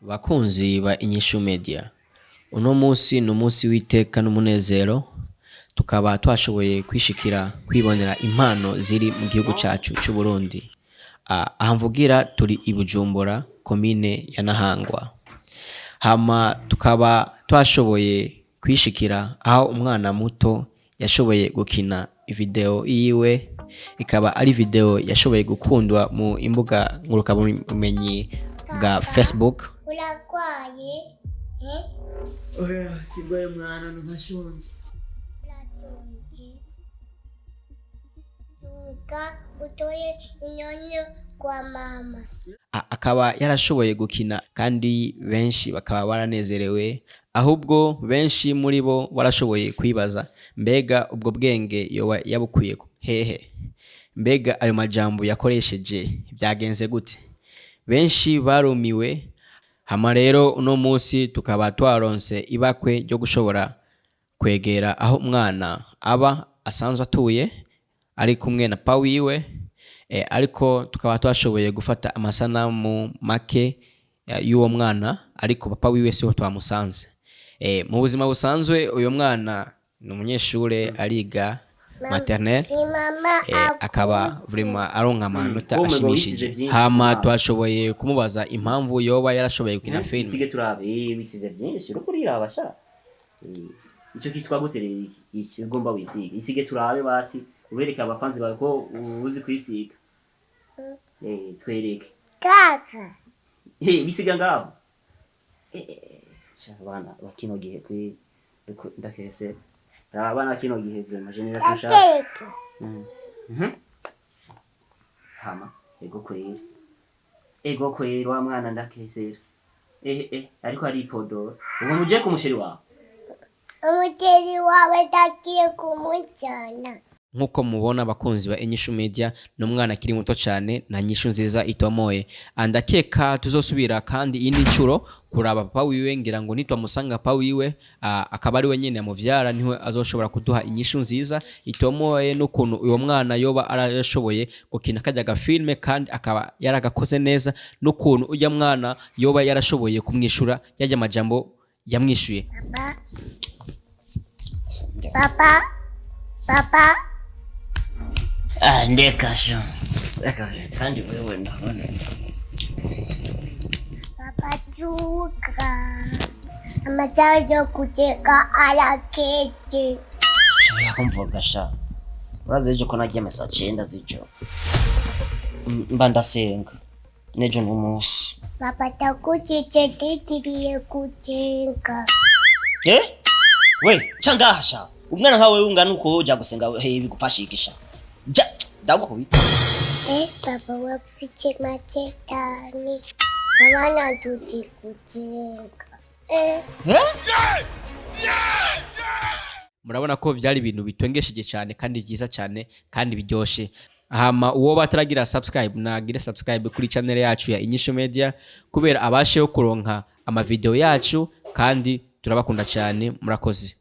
Bakunzi ba Inyishu Media, uno musi ni umunsi w'iteka n'umunezero, tukaba twashoboye kwishikira kwibonera impano ziri mu gihugu cacu c'u Burundi. Aha mvugira turi i Bujumbura, komine ya Ntahangwa. Hama tukaba twashoboye kwishikira aho umwana muto yashoboye gukina video yiwe, ikaba ari video yashoboye gukundwa mu imbuga ngurukanabumenyi bwa Facebook. Ulakwaye, Oya, sigwaye mwana ntashonje. Tuka utoye inyonyo kwa mama. Akaba yarashoboye gukina kandi benshi bakaba baranezerewe, ahubwo benshi muri bo barashoboye kwibaza mbega ubwo bwenge yoba yabukuye hehe, mbega ayo majambo yakoresheje byagenze gute. Benshi barumiwe. Hama rero uno munsi tukaba twaronse ibakwe ryo gushobora kwegera aho umwana aba asanzwe atuye ari kumwe na pa wiwe, ariko tukaba twashoboye gufata amasanamu make y'uwo mwana, ariko papa wiwe siho twamusanze. Mu buzima busanzwe uyu mwana ni umunyeshure ariga maternelle, akaba vraiment aronka amanota ashimishije. Hama twashoboye kumubaza impamvu yoba yarashoboye gukina film. Isige turabe bisize byinshi rukurira abasha. Ico kitwa guterera iki ugomba wisiga. Isige turabe basi ubereka abafanzi bawe ko uzi kwisiga. Twereke. Kaka. Bisiga ngaho. Bana bakino gihe kuri ndakese. Abana kino gihe vraiment generation shaka. Hama ego kwera wa mwana ndakesera. Ariko ari podo. Ubu muje ku musheri wawe. Umusheri wawe takiye kumujyana. Nkuko mubona bakunzi ba Inyishu Media, n'umwana akiri muto cyane na nyishu nziza itomoye. Andakeka tuzosubira kandi indi ncuro kuraba papa wiwe, ngira ngo nitwamusanga papa wiwe akaba ari we nyene amuvyara, niho azoshobora kuduha inyishu nziza itomoye n'ukuntu uyo mwana yoba arashoboye gukina kajya ga filme kandi akaba yaragakoze neza, n'ukuntu ujya mwana yoba yarashoboye kumwishura yajya majambo yamwishuye. Papa. Ndekasho. Kandi wewe ndabona. Papa chuka. Amachajo kucheka ala keche. Yakumvuga sha. Uraze ejo ko nagiye mesa 9 zijo. Mba ndasenga. Nejo n'umunsi. Papa takuchiche tikiriye kuchenga. We, changasha. Umwana nkawe ungana uko uja gusenga bigupashigisha. Ndagukubita. Papa wafiche machetani. Abana tuti kuchenga. Murabona ko vyari ibintu bitwengesheje cyane kandi byiza cyane kandi biryoshe. Hama uwo bataragira subscribe nagire subscribe kuri channel yacu ya Inyishu Media, kubera abasheho kuronka ama video yacu kandi turabakunda cyane. Murakoze.